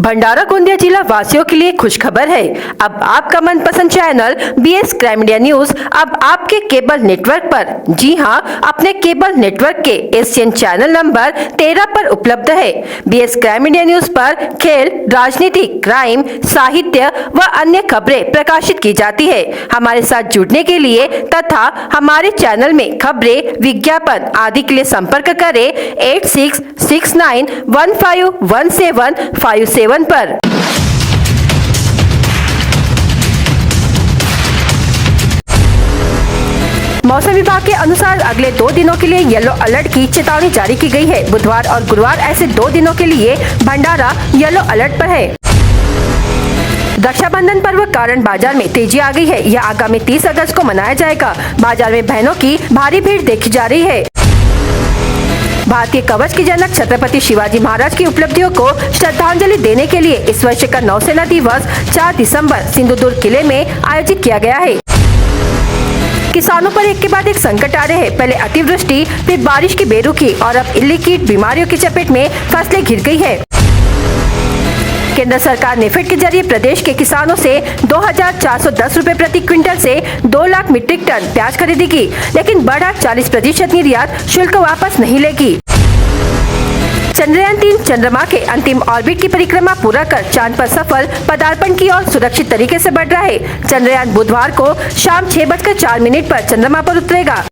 भंडारा गोंदिया जिला वासियों के लिए खुशखबर है। अब आपका मनपसंद channel BS crime India news अब आपके केबल नेटवर्क पर, जी हां, अपने केबल नेटवर्क के एशियन चैनल नंबर 13 पर उपलब्ध है। BS क्राइम इंडिया न्यूज पर खेल, राजनीति, क्राइम, साहित्य व अन्य खबरें प्रकाशित की जाती है। हमारे साथ जुड़ने के लिए तथा हमारे चैनल में खबरें, विज्ञापन आदि के लिए संपर्क करें 8669151757 पर। मौसम विभाग के अनुसार अगले 2 दिनों के लिए येलो अलर्ट की चेतावनी जारी की गई है। बुधवार और गुरुवार ऐसे 2 दिनों के लिए भंडारा येलो अलर्ट पर है। रक्षाबंधन पर्व कारण बाजार में तेजी आ गई है। यह आगामी 30 अगस्त को मनाया जाएगा। बाजार में बहनों की भारी भीड़ देखी जा रही है। भारतीय कवच के जनक छत्रपति शिवाजी महाराज की उपलब्धियों को श्रद्धांजलि देने के लिए इस वर्ष का नौसेना दिवस 4 दिसंबर सिंधुदुर्ग किले में आयोजित किया गया है। किसानों पर एक के बाद एक संकट आ रहे हैं। पहले अतिवृष्टि, फिर बारिश की बेरुखी और अब इल्ली कीट बीमारियों की चपेट में फसलें घिर गई है। केंद्र सरकार नेफेड के जरिए प्रदेश के किसानों से 2410 रुपए प्रति क्विंटल से 2 लाख मीट्रिक टन प्याज खरीदेगी, लेकिन बढ़ा 40% निर्यात शुल्क वापस नहीं लेगी। चंद्रयान-3 चंद्रमा के अंतिम ऑर्बिट की परिक्रमा पूरा कर चांद पर सफल पदार्पण की ओर सुरक्षित तरीके से बढ़ रहा है। चंद्रयान बुधवार को शाम 6:04 पर चंद्रमा पर उतरेगा।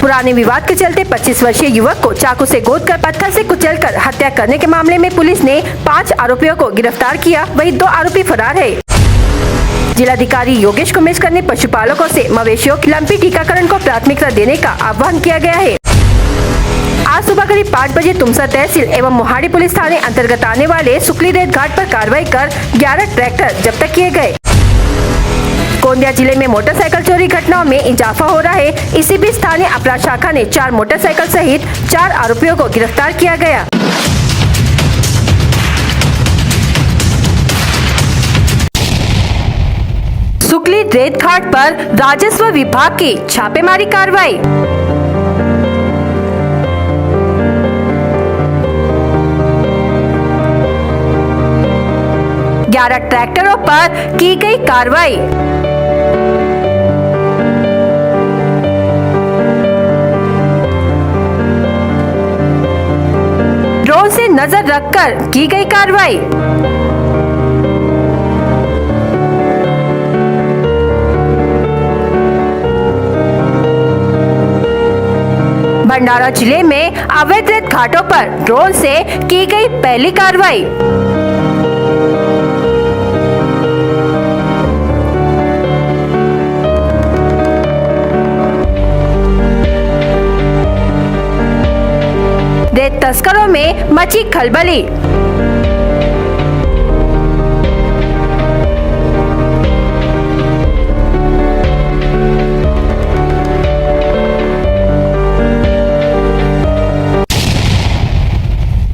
पुराने विवाद के चलते 25 वर्षीय युवक को चाकू से गोदकर पत्थर से कुचलकर हत्या करने के मामले में पुलिस ने 5 आरोपियों को गिरफ्तार किया, वहीं 2 आरोपी फरार है। जिलाधिकारी योगेश कुमेशकर ने पशुपालकों से मवेशियों के लंपी टीकाकरण को प्राथमिकता देने का आह्वान किया गया है। आज सुबह करीब 5 बजे तुमसा तहसील एवं मोहाड़ी पुलिस थाने अंतर्गत आने वाले सुकली रेत घाट पर कार्रवाई कर 11 ट्रैक्टर जब्त किए गए। गोंदिया जिले में मोटरसाइकिल चोरी घटनाओं में इजाफा हो रहा है। इसी बीच स्थानीय अपराध शाखा ने 4 मोटरसाइकिल सहित 4 आरोपियों को गिरफ्तार किया गया। सुकली रेत घाट पर राजस्व विभाग की छापेमारी कार्रवाई। 11 ट्रैक्टरों पर की गई कार्रवाई। ड्रोन से नजर रखकर की गई कार्रवाई। भंडारा जिले में अवैध रेत घाटों पर ड्रोन से की गई पहली कार्रवाई। रेत तस्करों में मची खलबली।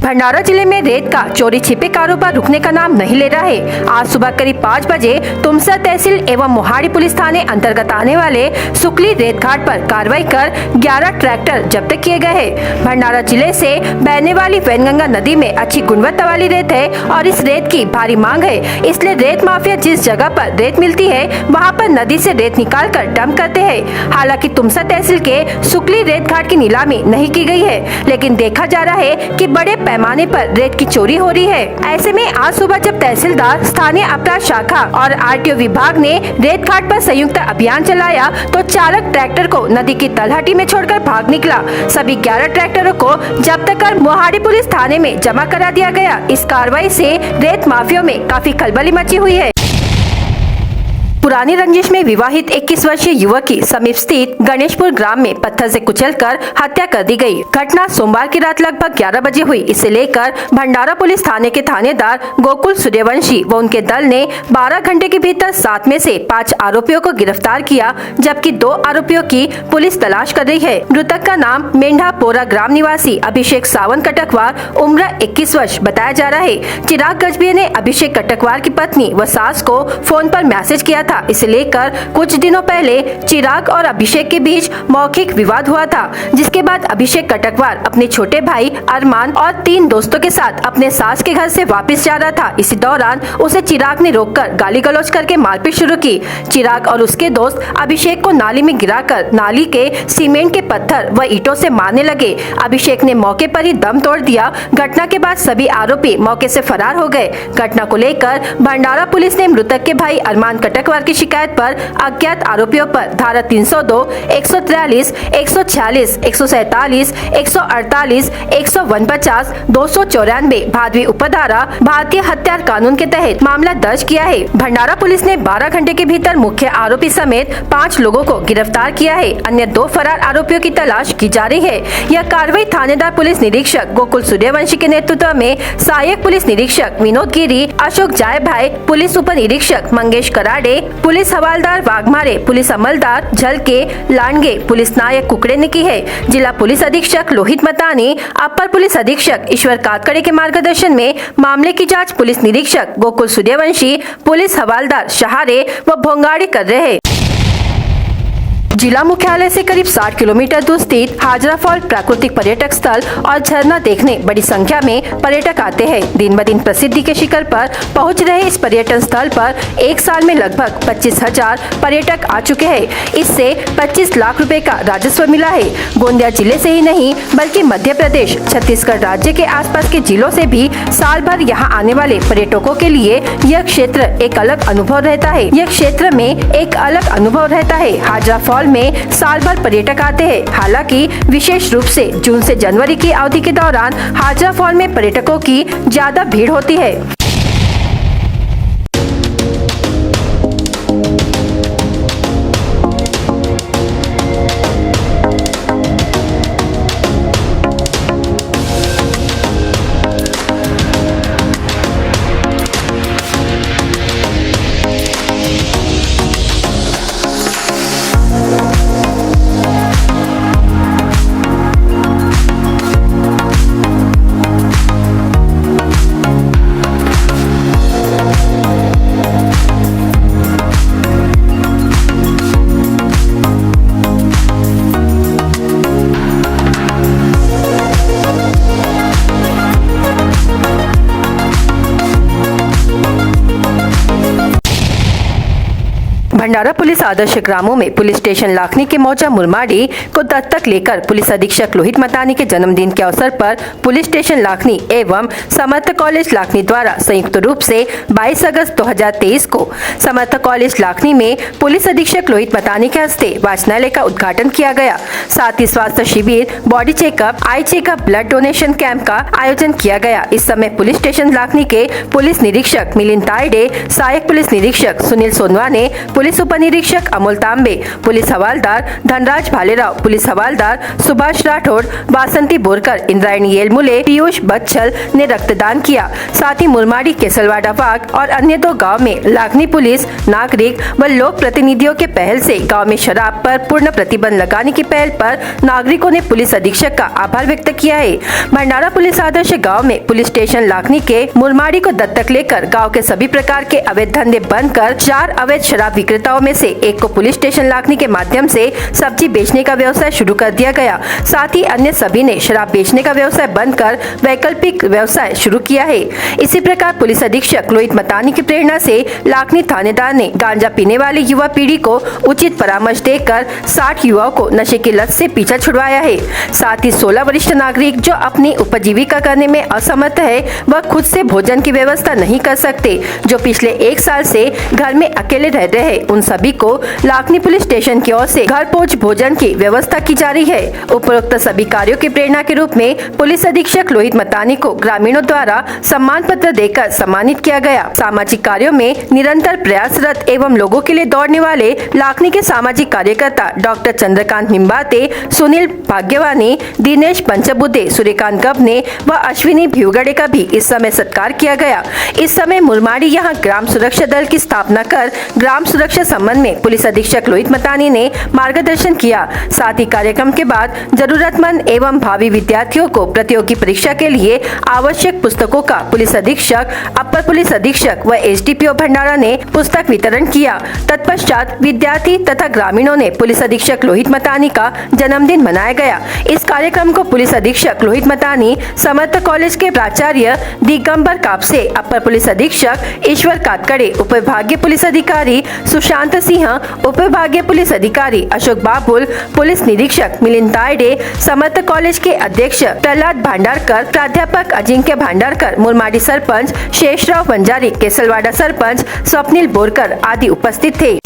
भंडारा जिले में रेत का चोरी छिपे कारोबार रुकने का नाम नहीं ले रहा है। आज सुबह करीब 5 बजे तुमसा तहसील एवं मोहाड़ी पुलिस थाने अंतर्गत आने वाले सुकली रेत घाट पर कार्रवाई कर 11 ट्रैक्टर जब्त किए गए हैं। भंडारा जिले से बहने वाली वैनगंगा नदी में अच्छी गुणवत्ता वाली रेत है और इस रेत की भारी मांग है, इसलिए रेत माफिया जिस जगह पर रेत मिलती है वहाँ पर नदी से रेत निकाल कर डंप करते हैं। हालांकि तुमसा तहसील के सुकली रेत घाट की नीलामी नहीं की गई है, लेकिन देखा जा रहा है कि बड़े पैमाने पर रेत की चोरी हो रही है। ऐसे में आज सुबह जब तहसीलदार, स्थानीय अपराध शाखा और RTO विभाग ने रेत घाट पर संयुक्त अभियान चलाया तो चालक ट्रैक्टर को नदी की तलहटी में छोड़कर भाग निकला। सभी 11 ट्रैक्टरों को जब्त कर मोहाड़ी पुलिस थाने में जमा करा दिया गया। इस कार्रवाई से रेत माफियों में काफी खलबली मची हुई है। पुरानी रंजिश में विवाहित 21 वर्षीय युवक की समीप स्थित गणेशपुर ग्राम में पत्थर से कुचलकर हत्या कर दी गई। घटना सोमवार की रात लगभग 11 बजे हुई। इसे लेकर भंडारा पुलिस थाने के थानेदार गोकुल सूर्यवंशी व उनके दल ने 12 घंटे के भीतर 7 में से 5 आरोपियों को गिरफ्तार किया, जबकि 2 आरोपियों की पुलिस तलाश कर रही है। मृतक का नाम मेंढापोरा ग्राम निवासी अभिषेक सावंत कटकवार उम्र 21 वर्ष बताया जा रहा है। चिराग गजबिये ने अभिषेक कटकवार की पत्नी व सास को फोन पर मैसेज किया था था। इसे लेकर कुछ दिनों पहले चिराग और अभिषेक के बीच मौखिक विवाद हुआ था, जिसके बाद अभिषेक कटकवार अपने छोटे भाई अरमान और 3 दोस्तों के साथ अपने सास के घर से वापस जा रहा था। इसी दौरान उसे चिराग ने रोककर गाली गलौज करके मारपीट शुरू की। चिराग और उसके दोस्त अभिषेक को नाली में गिराकर नाली के सीमेंट के पत्थर व ईंटों से मारने लगे। अभिषेक ने मौके पर ही दम तोड़ दिया। घटना के बाद सभी आरोपी मौके से फरार हो गए। घटना को लेकर भंडारा पुलिस ने मृतक के भाई अरमान कटकवार की शिकायत पर अज्ञात आरोपियों पर धारा 302, 143, 146, 147, 148, 149, 294 भादवी उपधारा भारतीय हत्यार कानून के तहत मामला दर्ज किया है। भंडारा पुलिस ने 12 घंटे के भीतर मुख्य आरोपी समेत 5 लोगों को गिरफ्तार किया है। अन्य 2 फरार आरोपियों की तलाश की जा रही है। यह कार्रवाई थानेदार पुलिस निरीक्षक गोकुल सूर्यवंशी के नेतृत्व में सहायक पुलिस निरीक्षक विनोद गिरी, अशोक जायभाई, पुलिस उप निरीक्षक मंगेश कराड़े, पुलिस हवालदार वाघमारे, पुलिस अमलदार झलके लांडगे, पुलिस नायक कुकड़े ने की है। जिला पुलिस अधीक्षक लोहित मतानी, अपर पुलिस अधीक्षक ईश्वर कातकड़े के मार्गदर्शन में मामले की जाँच पुलिस निरीक्षक गोकुल सूर्यवंशी, पुलिस हवालदार शहारे व भोंगाड़ी कर रहे हैं। जिला मुख्यालय से करीब 60 किलोमीटर दूर स्थित हाजरा फॉल प्राकृतिक पर्यटक स्थल और झरना देखने बड़ी संख्या में पर्यटक आते हैं। दिन ब दिन प्रसिद्धि के शिखर पर पहुंच रहे इस पर्यटन स्थल पर एक साल में लगभग 25,000 पर्यटक आ चुके हैं। इससे 25 लाख रुपए का राजस्व मिला है। गोंदिया जिले से ही नहीं बल्कि मध्य प्रदेश, छत्तीसगढ़ राज्य के आसपास के जिलों से भी साल भर यहाँ आने वाले पर्यटकों के लिए यह क्षेत्र एक अलग अनुभव रहता है। यह क्षेत्र में एक अलग अनुभव रहता है। हाजरा फॉल में साल भर पर्यटक आते हैं। हालांकि विशेष रूप से जून से जनवरी की अवधि के दौरान हाजरा फॉल में पर्यटकों की ज्यादा भीड़ होती है। भंडारा पुलिस आदर्श ग्रामों में पुलिस स्टेशन लाखनी के मौजा मुरमाड़ी को दत्तक लेकर पुलिस अधीक्षक लोहित मतानी के जन्मदिन के अवसर पर पुलिस स्टेशन लाखनी एवं समर्थ कॉलेज लाखनी द्वारा संयुक्त रूप से 22 अगस्त 2023 को समर्थ कॉलेज लाखनी में पुलिस अधीक्षक लोहित मतानी के हस्ते वाचनालय का उद्घाटन किया गया। साथ ही स्वास्थ्य शिविर, body checkup, eye checkup, blood donation camp का आयोजन किया गया। इस समय पुलिस स्टेशन लाखनी के पुलिस निरीक्षक मिलिंद तायडे, सहायक पुलिस निरीक्षक सुनील सोनवाने, पुलिस उप निरीक्षक अमोल तांबे, पुलिस हवालदार धनराज भालेराव, पुलिस हवालदार सुभाष राठौड़, वासंती बोरकर, इंद्रायणी येलमुले, पीयूष बच्छल ने रक्तदान किया। साथ ही मुरमाड़ी, केसलवाड़ा वाग और अन्य 2 गाँव में लाखनी पुलिस, नागरिक व लोक प्रतिनिधियों के पहल से गाँव में शराब पर पूर्ण प्रतिबंध लगाने की पहल पर नागरिकों ने पुलिस अधीक्षक का आभार व्यक्त किया है। भंडारा पुलिस आदर्श गाँव में पुलिस स्टेशन लाखनी के मुरमाड़ी को दत्तक लेकर गाँव के सभी प्रकार के अवैध धंधे बंद कर 4 अवैध शराब विक्रेताओं में से एक को पुलिस स्टेशन लाखनी के माध्यम से सब्जी बेचने का व्यवसाय शुरू कर दिया गया। साथ ही अन्य सभी ने शराब बेचने का व्यवसाय बंद कर वैकल्पिक व्यवसाय शुरू किया है। इसी प्रकार पुलिस अधीक्षक लोहित मतानी की प्रेरणा से लाखनी थानेदार ने गांजा पीने वाली युवा पीढ़ी को उचित परामर्श देकर 60 युवाओं को नशे की लत से पीछा छुड़वाया है। साथ ही 16 वरिष्ठ नागरिक जो अपनी उपजीविका करने में असमर्थ है, वह खुद से भोजन की व्यवस्था नहीं कर सकते, जो पिछले 1 साल से घर में अकेले रह रहे हैं, उन सभी को लाखनी पुलिस स्टेशन की ओर से घर पहुंच भोजन की व्यवस्था की जा रही है। उपरोक्त सभी कार्यों की प्रेरणा के रूप में पुलिस अधीक्षक लोहित मतानी को ग्रामीणों द्वारा सम्मान पत्र देकर सम्मानित किया गया। सामाजिक कार्यों में निरंतर प्रयासरत एवं लोगों के लिए दौड़ने वाले लाखनी के सामाजिक कार्यकर्ता डॉक्टर चंद्रकांत निम्बाते, सुनील भाग्यवानी, दिनेश पंचबुद्धे, सूर्यकांत गबने व अश्विनी भिवगड़े का भी इस समय सत्कार किया गया। इस समय मुरमाड़ी यहाँ ग्राम सुरक्षा दल की स्थापना कर ग्राम सुरक्षा सुरक्षा संबंध में पुलिस अधीक्षक लोहित मतानी ने मार्गदर्शन किया। साथ ही कार्यक्रम के बाद जरूरतमंद एवं भावी विद्यार्थियों को प्रतियोगी परीक्षा के लिए आवश्यक पुस्तकों का पुलिस अधीक्षक, अपर पुलिस अधीक्षक व एसडीपीओ भंडारा ने पुस्तक वितरण किया। तत्पश्चात विद्यार्थी तथा ग्रामीणों ने पुलिस अधीक्षक लोहित मतानी का जन्मदिन मनाया गया। इस कार्यक्रम को पुलिस अधीक्षक लोहित मतानी, समर्थ कॉलेज के प्राचार्य दिगंबर कापसे, अपर पुलिस अधीक्षक ईश्वर कातकड़े, उपविभागीय पुलिस अधिकारी सुशांत सिंह, उपविभागीय पुलिस अधिकारी अशोक बाबुल, पुलिस निरीक्षक मिलिंद तायडे, समर्थ कॉलेज के अध्यक्ष प्रहलाद भांडारकर, प्राध्यापक अजिंक्य भांडारकर, मुरमाडी सरपंच शेषराव बंजारी, केसलवाड़ा सरपंच स्वप्निल बोरकर आदि उपस्थित थे।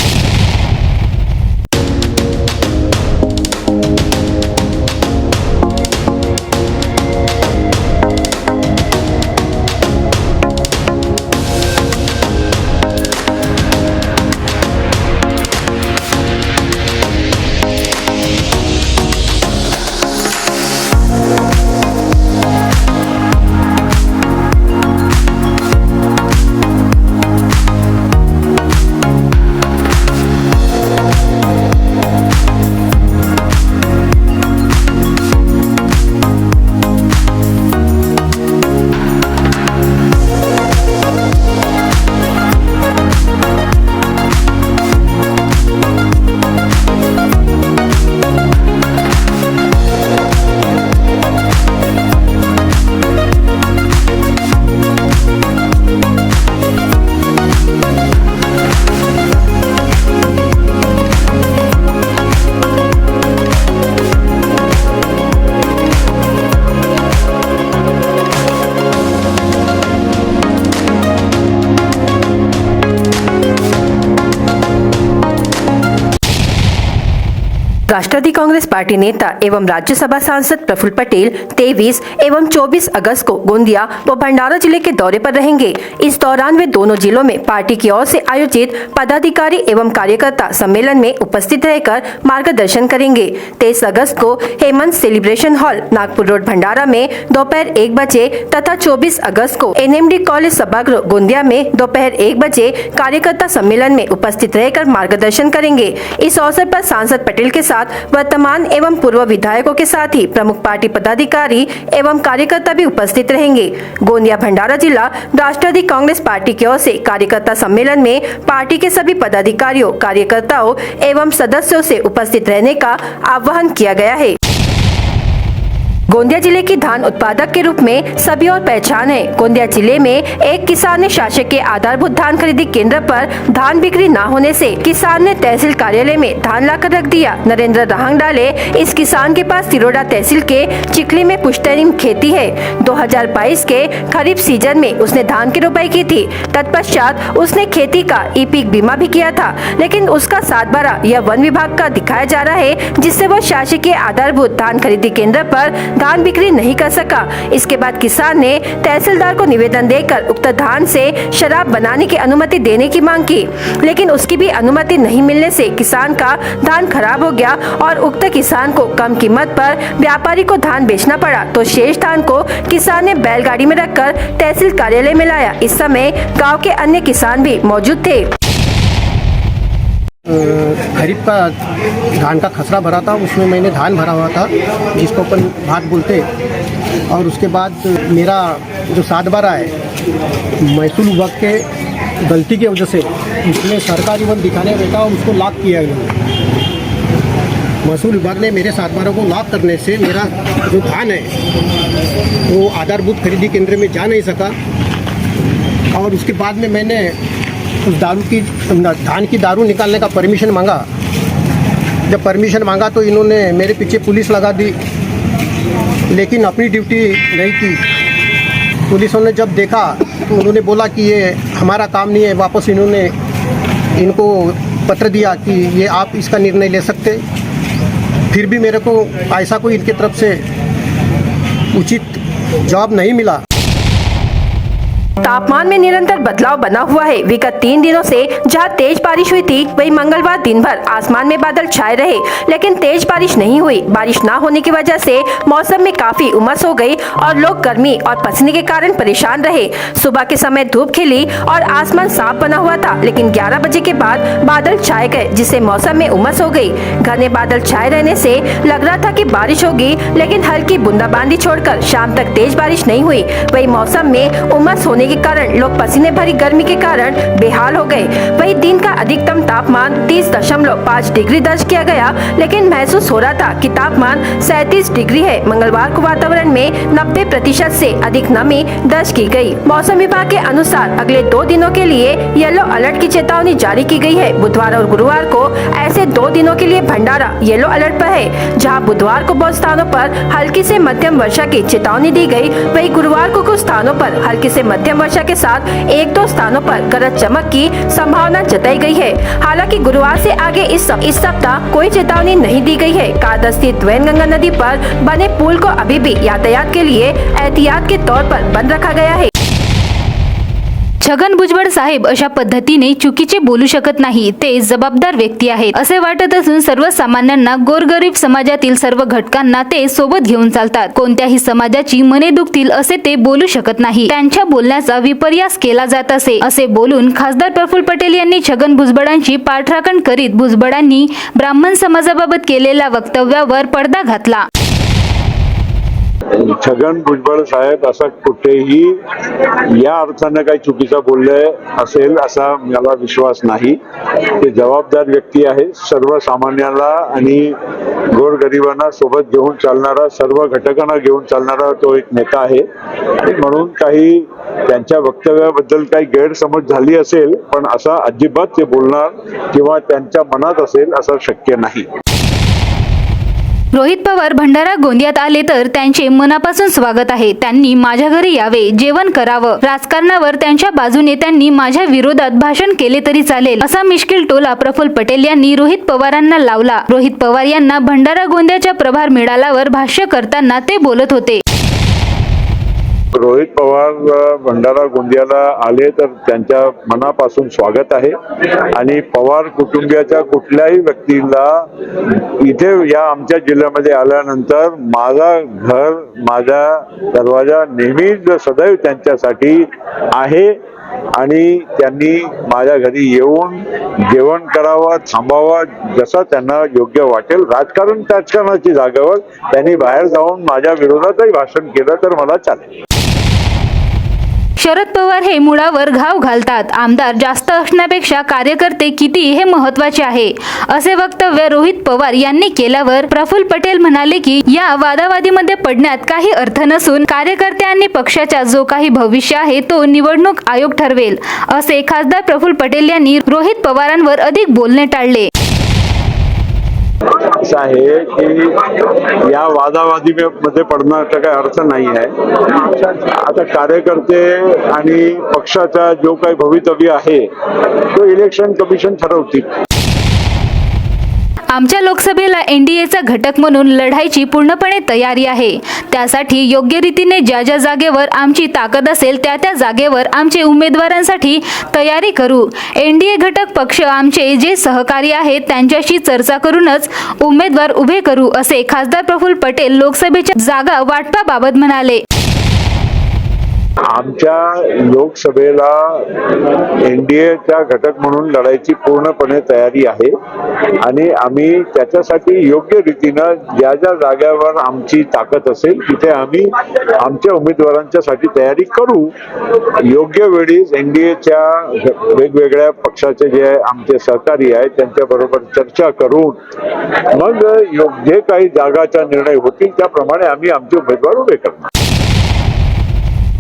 राष्ट्रवादी कांग्रेस पार्टी नेता एवं राज्यसभा सांसद प्रफुल्ल पटेल 23 एवं 24 अगस्त को गोंदिया व भंडारा जिले के दौरे पर रहेंगे। इस दौरान वे दोनों जिलों में पार्टी की ओर से आयोजित पदाधिकारी एवं कार्यकर्ता सम्मेलन में उपस्थित रहकर मार्गदर्शन करेंगे। 23 अगस्त को Hemant celebration hall, Nagpur road, Bhandara में दोपहर 1 बजे तथा 24 अगस्त को एनएमडी कॉलेज सभागृह गोंदिया में दोपहर 1 बजे कार्यकर्ता सम्मेलन में उपस्थित रहकर मार्गदर्शन करेंगे। इस अवसर पर सांसद पटेल के साथ वर्तमान एवं पूर्व विधायकों के साथ ही प्रमुख पार्टी पदाधिकारी एवं कार्यकर्ता भी उपस्थित रहेंगे। गोंदिया भंडारा जिला राष्ट्रवादी कांग्रेस पार्टी की ओर से कार्यकर्ता सम्मेलन में पार्टी के सभी पदाधिकारियों, कार्यकर्ताओं एवं सदस्यों से उपस्थित रहने का आह्वान किया गया है। गोंदिया जिले की धान उत्पादक के रूप में सभी और पहचान है। गोंदिया जिले में एक किसान ने शासक के आधारभूत धान खरीदी केंद्र पर धान बिक्री न होने से किसान ने तहसील कार्यालय में धान लाकर रख दिया। नरेंद्र राहंग डाले इस किसान के पास तिरोडा तहसील के चिखली में पुश्तैनी खेती है। 2022 के खरीफ सीजन में उसने धान की रोपाई की थी। तत्पश्चात उसने खेती का ई-पीक बीमा भी किया था, लेकिन उसका 7/12 यह वन विभाग का दिखाया जा रहा है, जिससे वह शासकीय आधारभूत धान खरीदी केंद्र पर धान बिक्री नहीं कर सका। इसके बाद किसान ने तहसीलदार को निवेदन देकर उक्त धान से शराब बनाने की अनुमति देने की मांग की, लेकिन उसकी भी अनुमति नहीं मिलने से किसान का धान खराब हो गया और उक्त किसान को कम कीमत पर व्यापारी को धान बेचना पड़ा। तो शेष धान को किसान ने बैलगाड़ी में रखकर तहसील कार्यालय में लाया। इस समय गाँव के अन्य किसान भी मौजूद थे। खरीफ का धान का खसरा भरा था, उसमें मैंने धान भरा हुआ था जिसको अपन भात बोलते। और उसके बाद मेरा जो 7/12 है महसूल विभाग के गलती की वजह से उसमें सरकारी वन दिखाने रहता और उसको लॉक किया गया। महसूल विभाग ने मेरे 7/12 को लॉक करने से मेरा जो धान है वो आधारभूत खरीदी केंद्र में जा नहीं सका। और उसके बाद में मैंने उस धान की दारू निकालने का परमिशन मांगा। जब परमिशन मांगा तो इन्होंने मेरे पीछे पुलिस लगा दी, लेकिन अपनी ड्यूटी नहीं की। पुलिसों ने जब देखा तो उन्होंने बोला कि ये हमारा काम नहीं है। वापस इन्होंने इनको पत्र दिया कि ये आप इसका निर्णय ले सकते। फिर भी मेरे को ऐसा कोई इनकी तरफ से उचित जवाब नहीं मिला। तापमान में निरंतर बदलाव बना हुआ है। विगत 3 दिनों से जहां तेज बारिश हुई थी, वहीं मंगलवार दिन भर आसमान में बादल छाए रहे, लेकिन तेज बारिश नहीं हुई। बारिश न होने की वजह से मौसम में काफी उमस हो गई और लोग गर्मी और पसीने के कारण परेशान रहे। सुबह के समय धूप खिली और आसमान साफ बना हुआ था, लेकिन 11 बजे के बाद बादल छाए गए, जिससे मौसम में उमस हो गई। घने बादल छाए रहने से लग रहा था कि बारिश होगी, लेकिन हल्की बूंदाबांदी छोड़कर शाम तक तेज बारिश नहीं हुई। वही मौसम में उमस होने के कारण लोग पसीने भरी गर्मी के कारण बेहाल हो गए। वही दिन का अधिकतम तापमान 30.5 डिग्री दर्ज किया गया, लेकिन महसूस हो रहा था कि तापमान 37 डिग्री है। मंगलवार को वातावरण में 90% से अधिक नमी दर्ज की गई। मौसम विभाग के अनुसार अगले 2 दिनों के लिए येलो अलर्ट की चेतावनी जारी की गई है। बुधवार और गुरुवार को ऐसे 2 दिनों के लिए भंडारा येलो अलर्ट पर है, जहां बुधवार को बहुत स्थानों पर हल्की से मध्यम वर्षा की चेतावनी दी गई। वही गुरुवार को कुछ स्थानों पर हल्की से मध्यम वर्षा के साथ 1-2 स्थानों पर गरज चमक की संभावना जताई गई है। हालांकि गुरुवार से आगे इस सप्ताह कोई चेतावनी नहीं दी गई है। कारदा स्थित वैनगंगा नदी पर बने पुल को अभी भी यातायात के लिए एहतियात के तौर पर बंद रखा गया है। छगन भुजबळ साहेब अशा पद्धतीने चुकीचे बोलू शकत नाही, ते जबाबदार व्यक्ती आहेत असे वाटत असून सर्वसामान्यांना, गोरगरीब समाजातील सर्व घटकांना ते सोबत घेऊन चालतात। कोणत्याही समाजाची मने दुखतील असे ते बोलू शकत नाही। त्यांच्या बोलण्याचा विपर्यास केला जात असे बोलून खासदार प्रफुल्ल पटेल यांनी छगन भुजबळांची पाठराखण करीत भुजबळांनी ब्राह्मण समाजाबाबत केलेल्या वक्तव्यावर पडदा घातला। छगन भुजबळ साहेब असं कुठेही या अर्थानं काही चुकीचं बोलले असेल असा मला विश्वास नाही। ते जबाबदार व्यक्ती आहे, सर्वसामान्याला आणि गोरगरिबांना सोबत घेऊन चालणारा, सर्व घटकांना घेऊन चालणारा तो एक नेता आहे। म्हणून काही त्यांच्या वक्तव्याबद्दल काही गैरसमज झाली असेल, पण असा अजिबात ते बोलणार किंवा त्यांच्या मनात असेल असं शक्य नाही। रोहित पवार भंडारा गोंदियात आले तर त्यांचे मनापासून स्वागत आहे। त्यांनी माझ्या घरी यावे, जेवण करावं। राजकारणावर त्यांच्या बाजूने त्यांनी माझ्या विरोधात भाषण केले तरी चालेल, असा मिश्किल टोला प्रफुल्ल पटेल यांनी रोहित पवारांना लावला। रोहित पवार यांना भंडारा गोंदियाच्या प्रभार मिळाल्यावर भाष्य करताना ते बोलत होते। रोहित पवार भंडारा गोंदियाला आले तर त्यांच्या मनापासून स्वागत आहे आणि पवार कुटुंबियाच्या कुठल्याही व्यक्तीला इथे या आमच्या जिल्ह्यामध्ये आल्यानंतर माझा घर, माझा दरवाजा नेहमीच सदैव त्यांच्यासाठी आहे आणि त्यांनी माझ्या घरी येऊन जेवण करावं, थांबावं, जसं त्यांना योग्य वाटेल। राजकारणाची जागेवर त्यांनी बाहेर जाऊन माझ्या विरोधातही भाषण केलं तर मला चालेल। शरद पवार हे मुळावर घाव घालतात। आमदार जास्त असण्यापेक्षा कार्यकर्ते किती हे महत्त्वाचे आहे, असे वक्तव्य रोहित पवार यांनी केल्यावर प्रफुल्ल पटेल म्हणाले की या वादावादीमध्ये पडण्यात काही अर्थ नसून कार्यकर्ते आणि पक्षाचा जो काही भविष्य आहे तो निवडणूक आयोग ठरवेल, असे खासदार प्रफुल्ल पटेल यांनी रोहित पवारांवर अधिक बोलणे टाळले। असं आहे की या वादावादीमध्ये पडण्याचा काही अर्थ नाही आहे। आता कार्यकर्ते आणि पक्षाचा जो काही भवितव्य आहे तो इलेक्शन कमिशन ठरवतील। आमच्या लोकसभेला एनडीएचा घटक म्हणून लढायची पूर्णपणे तयारी आहे। त्यासाठी योग्य रीतीने ज्या ज्या जागेवर आमची ताकद असेल त्या त्या जागेवर आमचे उमेदवारांसाठी तयारी करू। एनडीए घटक पक्ष आमचे जे सहकारी आहेत त्यांच्याशी चर्चा करूनच उमेदवार उभे करू, असे खासदार प्रफुल्ल पटेल लोकसभेच्या जागा वाटपाबाबत म्हणाले। आमच्या लोकसभेला एनडीएचा घटक म्हणून लढायची पूर्णपणे तयारी आहे आणि आम्ही त्याच्यासाठी योग्य रीतीनं ज्या ज्या जागेवर आमची ताकद असेल तिथे आम्ही आमच्या उमेदवारांच्यासाठी तयारी करू। योग्य वेळी एनडीएच्या वेगवेगळ्या पक्षाचे जे आमचे सहकारी आहेत त्यांच्याबरोबर चर्चा करून मग जे काही जागाचा निर्णय होतील त्याप्रमाणे आम्ही आमचे उमेदवार उभे करणार।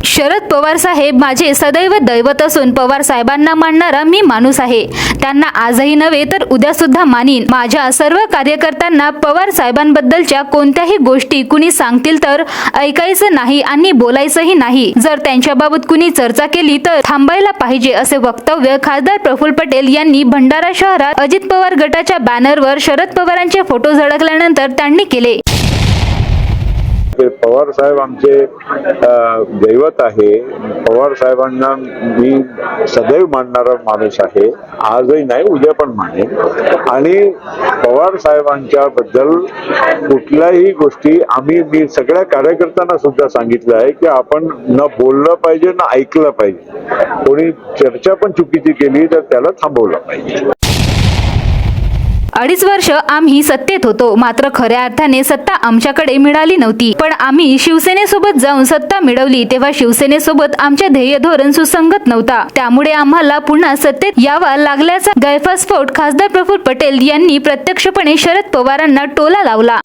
शरद पवार साहेब माझे सदैव दैवत असून पवार साहेबांना मानणारा मी माणूस आहे। त्यांना आजही नव्हे तर उद्या सुद्धा मानीन। माझ्या सर्व कार्यकर्त्यांना पवार साहेबांबद्दलच्या कोणत्याही गोष्टी कुणी सांगतील तर ऐकायचं नाही आणि बोलायचंही नाही। जर त्यांच्याबाबत कुणी चर्चा केली तर थांबायला पाहिजे, असे वक्तव्य खासदार प्रफुल्ल पटेल यांनी भंडारा शहरात अजित पवार गटाच्या बॅनरवर शरद पवारांचे फोटो झळकल्यानंतर त्यांनी केले। ते पवार साहेब आमचे दैवत आहे. पवार साहेबांना मी सदैव मानणारा माणूस आहे. आजही नाही, उद्या पण मानेन. आणि पवार साहेबांच्या बद्दल कुठल्याही गोष्टी मी सगळ्या कार्यकर्त्यांना सुद्धा सांगितलं आहे की आपण न बोललं पाहिजे ना ऐकलं पाहिजे. कोणी चर्चा पण चुकीची केली तर त्याला थांबवलं पाहिजे. 2.5 वर्ष आम्ही सत्तेत होतो, मात्र खऱ्या अर्थाने सत्ता आमच्याकडे मिळाली नव्हती. पण आम्ही शिवसेनेसोबत जाऊन सत्ता मिळवली तेव्हा शिवसेनेसोबत आमचे ध्येय धोरण सुसंगत नव्हता. त्यामुळे आम्हाला पुन्हा सत्तेत यावा लागल्याचा गैरफास्फोट खासदार प्रफुल्ल पटेल यांनी प्रत्यक्षपणे शरद पवारांना टोला लावला.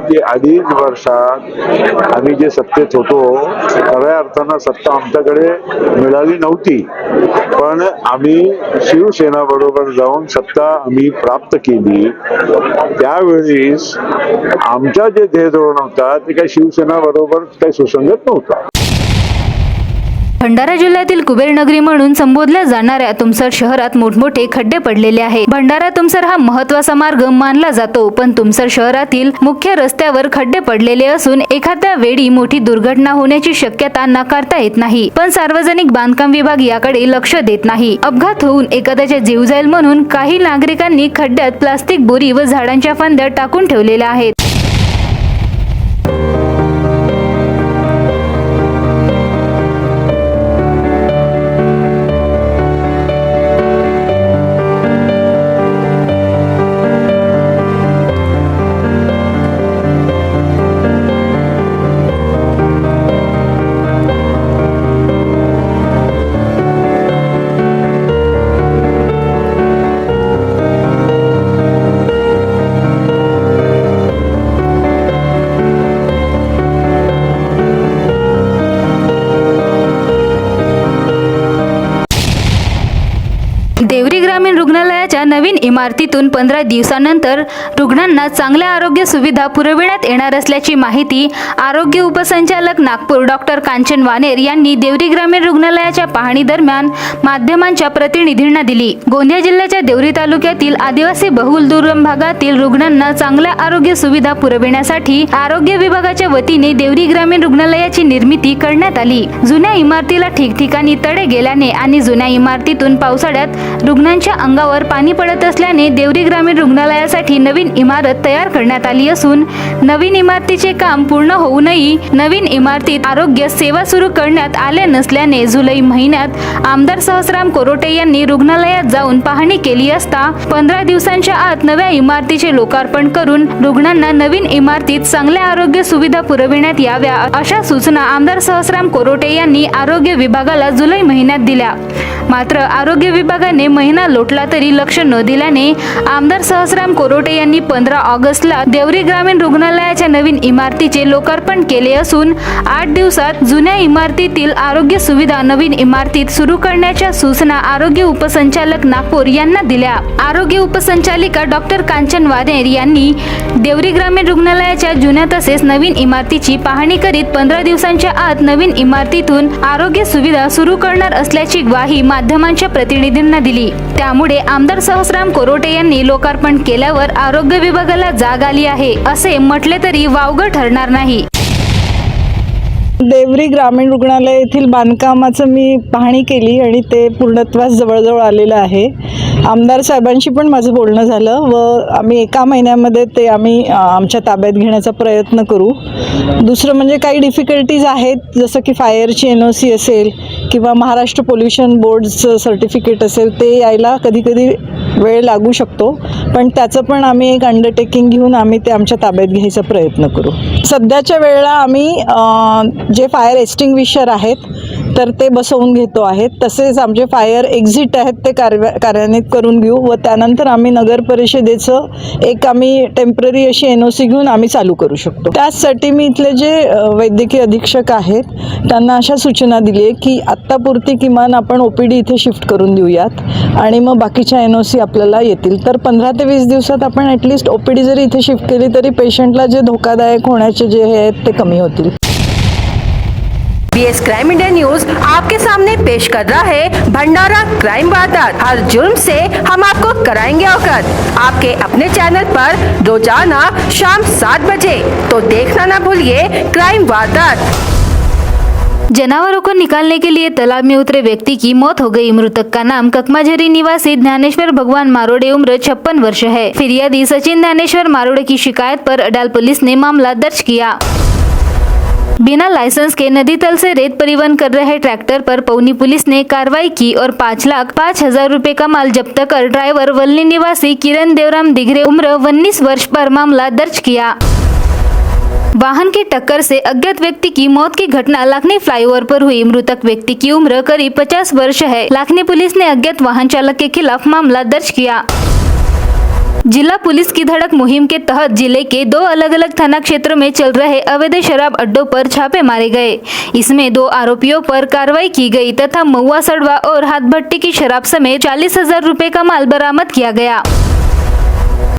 2.5 वर्षात आम्ही जे सत्तेत होतो खऱ्या अर्थानं सत्ता आमच्याकडे मिळाली नव्हती, पण आम्ही शिवसेना बरोबर जाऊन सत्ता आम्ही प्राप्त केली. त्यावेळेस आमच्या जे ध्येय धोरण होता ते काही शिवसेना बरोबर काही सुसंगत नव्हता. भंडारा जिल्ह्यातील कुबेरनगरी म्हणून संबोधल्या जाणाऱ्या तुमसर शहरात मोठमोठे खड्डे पडलेले आहेत. भंडारा तुमसर हा महत्त्वाचा मार्ग मानला जातो, पण तुमसर शहरातील मुख्य रस्त्यावर खड्डे पडलेले असून एखाद्या वेळी मोठी दुर्घटना होण्याची शक्यता नाकारता येत नाही. पण सार्वजनिक बांधकाम विभाग याकडे लक्ष देत नाही. अपघात होऊन एखाद्याचा जीव जाईल म्हणून काही नागरिकांनी खड्ड्यात प्लास्टिक बोरी व झाडांच्या फांद्या टाकून ठेवलेल्या आहेत. देवरी ग्रामीण रुग्णालयाच्या नवीन इमारतीतून 15 दिवसानंतर रुग्णांना चांगल्या आरोग्य सुविधा पुरविण्यात येणार असल्याची माहिती आरोग्य उपसंचालक नागपूर डॉक्टर कांचन वानेर यांनी देवरी ग्रामीण रुग्णालयाच्या पाहणी दरम्यान माध्यमांच्या प्रतिनिधींना दिली. गोंदिया जिल्ह्याच्या देवरी तालुक्यातील आदिवासी बहुल दुर्गम भागातील रुग्णांना चांगल्या आरोग्य सुविधा पुरविण्यासाठी आरोग्य विभागाच्या वतीने देवरी ग्रामीण रुग्णालयाची निर्मिती करण्यात आली. जुन्या इमारतीला ठिकठिकाणी तडे गेल्याने आणि जुन्या इमारतीतून पावसाळ्यात रुग्णांच्या अंगावर पाणी पडत असल्याने देवरी ग्रामीण रुग्णालयासाठी नवीन इमारत तयार करण्यात आली असून नवीन इमारतीचे काम पूर्ण होऊनही नवीन इमारतीत आरोग्य सेवा सुरू करण्यात आले नसल्याने जुलै महिन्यात आमदार सहस्राम कोरोटे यांनी रुग्णालयात जाऊन पाहणी केली असता 15 दिवसांच्या आत नव्या इमारतीचे लोकार्पण करून रुग्णांना नवीन इमारतीत चांगल्या आरोग्य सुविधा पुरविण्यात याव्या अशा सूचना आमदार सहस्राम कोरोटे यांनी आरोग्य विभागाला जुलै महिन्यात दिल्या. मात्र आरोग्य विभागाने महिना लोटला तरी लक्ष न दिल्याने आमदार सहस्राम कोरोटे यांनी 15 ऑगस्टला देवरी ग्रामीण रुग्णालयाच्या नवीन इमारतीचे लोकार्पण केले असून 8 दिवसात जुन्या इमारतीतील आरोग्य सुविधा नवीन इमारतीत सुरू करण्याच्या सूचना आरोग्य उपसंचालक नागपूर यांना दिल्या. आरोग्य उपसंचालिका डॉक्टर कांचन वानेर यांनी देवरी ग्रामीण रुग्णालयाच्या जुन्या तसेच नवीन इमारतीची पाहणी करीत 15 दिवसांच्या आत नवीन इमारतीतून आरोग्य सुविधा सुरू करणार असल्याची ग्वाही माध्यमांच्या प्रतिनिधींना दिली. त्यामुळे आमदार सहस्राम कोरोटे यांनी लोकार्पण केल्यावर आरोग्य विभागाला जाग आली आहे असे म्हटले तरी वावगं ठरणार नाही. देवरी ग्रामीण रुग्णालय येथील बांधकामाचं मी पाहणी केली आणि ते पूर्णत्वास जवळजवळ आलेलं आहे. आमदार साहेबांशी पण माझं बोलणं झालं व आम्ही 1 महिन्यामध्ये ते आमच्या ताब्यात घेण्याचा प्रयत्न करू. दुसरं म्हणजे काही डिफिकल्टीज आहेत, जसं की फायरची NOC असेल किंवा महाराष्ट्र पोल्युशन बोर्डचं सर्टिफिकेट असेल, ते यायला कधीकधी वेळ लागू शकतो, पण त्याचं पण आम्ही एक अंडरटेकिंग घेऊन आम्ही ते आमच्या ताब्यात घ्यायचा प्रयत्न करू. सध्याच्या वेळेला आम्ही जे फायर एक्स्टिंग्विशर आहेत तर ते बसवून घेतो आहेत, तसेच आमचे फायर एक्झिट आहेत ते कार्यान्वित करून घेऊ व त्यानंतर आम्ही नगर परिषदेचं आम्ही टेम्पररी अशी NOC घेऊन आम्ही चालू करू शकतो. त्याचसाठी मी इथले जे वैद्यकीय अधीक्षक आहेत त्यांना अशा सूचना दिली आहे की आत्तापुरती किमान आपण OPD इथे शिफ्ट करून देऊयात आणि मग बाकीच्या NOC आपल्याला येतील. तर 15 ते 20 दिवसात आपण ॲटलिस्ट OPD जरी इथे शिफ्ट केली तरी पेशंटला जे धोकादायक होण्याचे जे हे आहेत ते कमी होतील. बीएस क्राइम इंडिया न्यूज आपके सामने पेश कर रहा है भंडारा क्राइम वारदात। हर जुर्म से हम आपको कराएंगे अवगत। आपके अपने चैनल पर रोजाना शाम 7 बजे। तो देखना ना भूलिए क्राइम वारदात। जानवरों को निकालने के लिए तालाब में उतरे व्यक्ति की मौत हो गई। मृतक का नाम ककमाझरी निवासी ज्ञानेश्वर भगवान मारोड़े, उम्र 56 वर्ष है। फिरियादी सचिन ज्ञानेश्वर मारोड़े की शिकायत पर अडाल पुलिस ने मामला दर्ज किया। बिना लाइसेंस के नदी तल से रेत परिवहन कर रहे ट्रैक्टर पर पौनी पुलिस ने कार्रवाई की और 5,05,000 रुपए का माल जब्त कर ड्राइवर वल्ली निवासी किरण देवराम दिघरे, उम्र 19 वर्ष पर मामला दर्ज किया। वाहन की टक्कर से अज्ञात व्यक्ति की मौत की घटना लाखनी फ्लाईओवर पर हुई। मृतक व्यक्ति की उम्र करीब 50 वर्ष है। लाखनी पुलिस ने अज्ञात वाहन चालक के खिलाफ मामला दर्ज किया। जिला पुलिस की धड़क मुहिम के तहत जिले के 2 अलग अलग थाना क्षेत्रों में चल रहे अवैध शराब अड्डों पर छापे मारे गए। इसमें 2 आरोपियों पर कार्रवाई की गई तथा महुआ सड़वा और हाथ भट्टी की शराब समेत 40,000 रुपए का माल बरामद किया गया।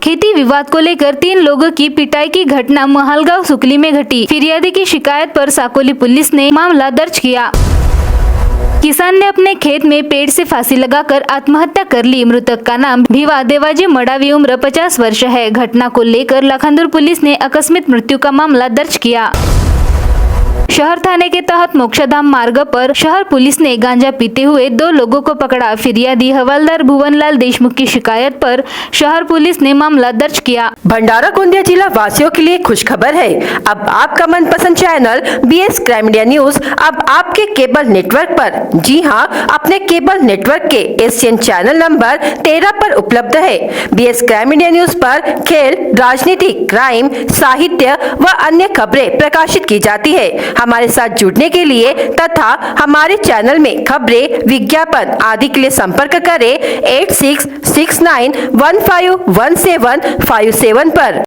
खेती विवाद को लेकर 3 लोगों की पिटाई की घटना महालगांव सुकली में घटी। फिरियादी की शिकायत पर साकोली पुलिस ने मामला दर्ज किया। किसान ने अपने खेत में पेड़ से फांसी लगाकर आत्महत्या कर ली। मृतक का नाम भिवा देवाजी मडावी, उम्र 50 वर्ष है। घटना को लेकर लखनदुर पुलिस ने आकस्मिक मृत्यु का मामला दर्ज किया। शहर थाने के तहत मोक्षधाम मार्ग पर शहर पुलिस ने गांजा पीते हुए 2 लोगों को पकड़ा। फिरियादी हवलदार भुवनलाल देशमुख की शिकायत पर शहर पुलिस ने मामला दर्ज किया। भंडारा गोंदिया जिला वासियों के लिए खुश खबर है। अब आपका मनपसंद channel BS crime India news अब आपके केबल नेटवर्क पर, जी हां, अपने केबल नेटवर्क के एशियन चैनल नंबर 13 पर उपलब्ध है। बीएस क्राइम इंडिया न्यूज पर खेल, राजनीति, क्राइम, साहित्य व अन्य खबरें प्रकाशित की जाती है। हमारे साथ जुड़ने के लिए तथा हमारे चैनल में खबरें, विज्ञापन आदि के लिए संपर्क करें 8669151757 पर।